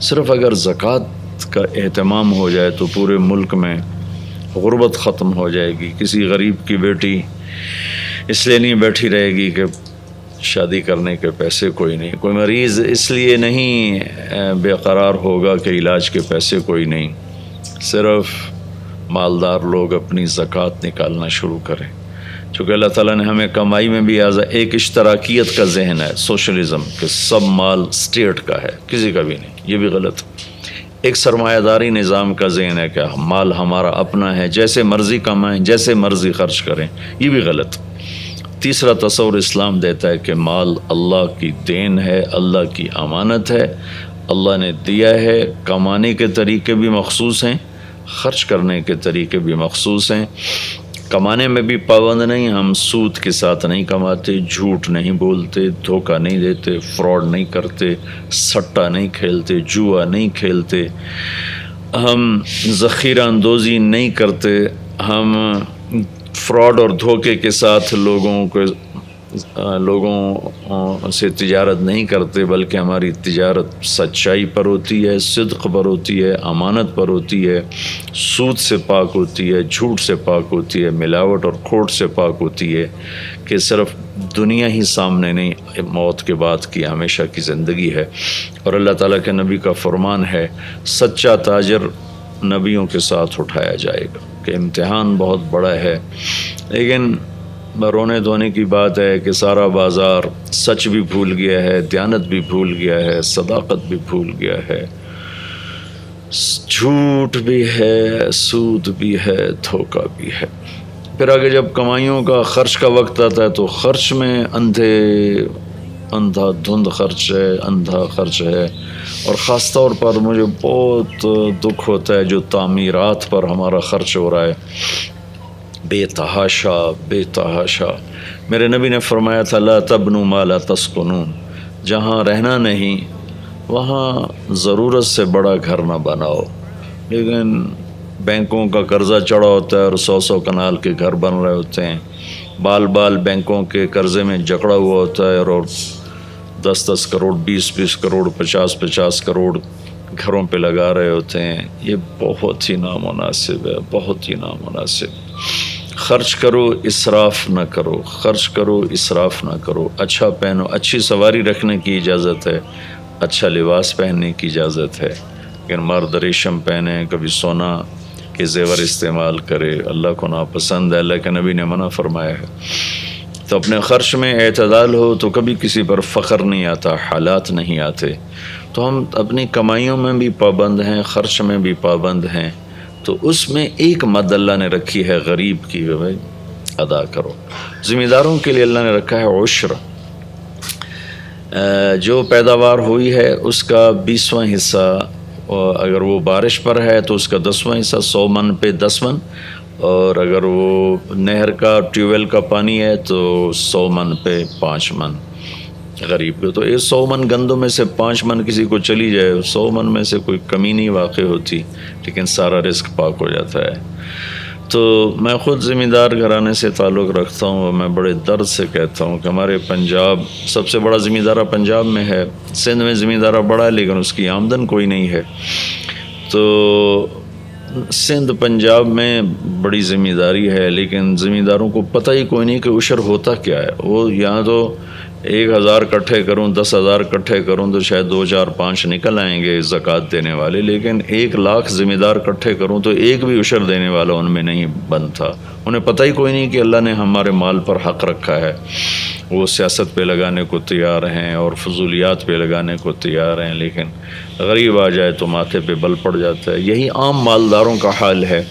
صرف اگر زکوٰۃ کا اہتمام ہو جائے تو پورے ملک میں غربت ختم ہو جائے گی۔ کسی غریب کی بیٹی اس لیے نہیں بیٹھی رہے گی کہ شادی کرنے کے پیسے کوئی نہیں، کوئی مریض اس لیے نہیں بے قرار ہوگا کہ علاج کے پیسے کوئی نہیں، صرف مالدار لوگ اپنی زکوٰۃ نکالنا شروع کریں۔ چونکہ اللہ تعالیٰ نے ہمیں کمائی میں بھی ایک اشتراکیت کا ذہن ہے، سوشلزم، کہ سب مال اسٹیٹ کا ہے، کسی کا بھی نہیں، یہ بھی غلط۔ ایک سرمایہ داری نظام کا ذہن ہے کہ مال ہمارا اپنا ہے، جیسے مرضی کمائیں، جیسے مرضی خرچ کریں، یہ بھی غلط۔ تیسرا تصور اسلام دیتا ہے کہ مال اللہ کی دین ہے، اللہ کی امانت ہے، اللہ نے دیا ہے، کمانے کے طریقے بھی مخصوص ہیں، خرچ کرنے کے طریقے بھی مخصوص ہیں۔ کمانے میں بھی پابند نہیں، ہم سود کے ساتھ نہیں کماتے، جھوٹ نہیں بولتے، دھوکہ نہیں دیتے، فراڈ نہیں کرتے، سٹہ نہیں کھیلتے، جوا نہیں کھیلتے، ہم ذخیرہ اندوزی نہیں کرتے، ہم فراڈ اور دھوکے کے ساتھ لوگوں سے تجارت نہیں کرتے، بلکہ ہماری تجارت سچائی پر ہوتی ہے، صدق پر ہوتی ہے، امانت پر ہوتی ہے، سود سے پاک ہوتی ہے، جھوٹ سے پاک ہوتی ہے، ملاوٹ اور کھوٹ سے پاک ہوتی ہے، کہ صرف دنیا ہی سامنے نہیں، موت کے بعد کی ہمیشہ کی زندگی ہے۔ اور اللہ تعالیٰ کے نبی کا فرمان ہے، سچا تاجر نبیوں کے ساتھ اٹھایا جائے گا، کہ امتحان بہت بڑا ہے۔ لیکن رونے دھونے کی بات ہے کہ سارا بازار سچ بھی بھول گیا ہے، دیانت بھی بھول گیا ہے، صداقت بھی بھول گیا ہے، جھوٹ بھی ہے، سود بھی ہے، دھوکہ بھی ہے۔ پھر آگے جب کمائیوں کا خرچ کا وقت آتا ہے تو خرچ میں اندھا دھند خرچ ہے، اندھا خرچ ہے۔ اور خاص طور پر مجھے بہت دکھ ہوتا ہے جو تعمیرات پر ہمارا خرچ ہو رہا ہے، بے تحاشا۔ میرے نبی نے فرمایا تھا، لا تبنوا ما لا تسکنون، جہاں رہنا نہیں وہاں ضرورت سے بڑا گھر نہ بناؤ۔ لیکن بینکوں کا قرضہ چڑھا ہوتا ہے اور 100 کنال کے گھر بن رہے ہوتے ہیں، بال بینکوں کے قرضے میں جکڑا ہوا ہوتا ہے، اور 10 کروڑ، 20 کروڑ، 50 کروڑ گھروں پہ لگا رہے ہوتے ہیں۔ یہ بہت ہی نامناسب ہے، بہت ہی نامناسب۔ خرچ کرو، اسراف نہ کرو، خرچ کرو، اسراف نہ کرو۔ اچھا پہنو، اچھی سواری رکھنے کی اجازت ہے، اچھا لباس پہننے کی اجازت ہے، لیکن مرد ریشم پہنے، کبھی سونا کے زیور استعمال کرے، اللہ کو ناپسند ہے، اللہ کے نبی نے منع فرمایا ہے۔ تو اپنے خرچ میں اعتدال ہو تو کبھی کسی پر فخر نہیں آتا، حالات نہیں آتے۔ تو ہم اپنی کمائیوں میں بھی پابند ہیں، خرچ میں بھی پابند ہیں، تو اس میں ایک مد اللہ نے رکھی ہے غریب کی، بھائی ادا کرو۔ ذمہ داروں کے لیے اللہ نے رکھا ہے عشر، جو پیداوار ہوئی ہے اس کا 20واں حصہ، اگر وہ بارش پر ہے تو اس کا 10واں حصہ، 100 من پہ 10 من، اور اگر وہ نہر کا ٹیوب ویل کا پانی ہے تو 100 من پہ 5 من غریب کو۔ تو 100 من گندم میں سے 5 من کسی کو چلی جائے، 100 من میں سے کوئی کمی نہیں واقع ہوتی، لیکن سارا رزق پاک ہو جاتا ہے۔ تو میں خود ذمہ دار گھرانے سے تعلق رکھتا ہوں، اور میں بڑے درد سے کہتا ہوں کہ ہمارے پنجاب سب سے بڑا ذمہ دارہ پنجاب میں ہے، سندھ میں ذمہ دارہ بڑا ہے لیکن اس کی آمدن کوئی نہیں ہے۔ تو سندھ پنجاب میں بڑی ذمہ داری ہے، لیکن ذمہ داروں کو پتہ ہی کوئی نہیں کہ عشر ہوتا کیا ہے۔ وہ یہاں تو 1000 اکٹھے کروں، 10,000 اکٹھے کروں تو شاید 2 4 5 نکل آئیں گے زکوٰۃ دینے والے، لیکن 1 لاکھ ذمہ دار اکٹھے کروں تو ایک بھی عشر دینے والا ان میں نہیں بنتا۔ انہیں پتہ ہی کوئی نہیں کہ اللہ نے ہمارے مال پر حق رکھا ہے۔ وہ سیاست پہ لگانے کو تیار ہیں اور فضولیات پہ لگانے کو تیار ہیں، لیکن غریب آ جائے تو ماتھے پہ بل پڑ جاتا ہے۔ یہی عام مالداروں کا حال ہے۔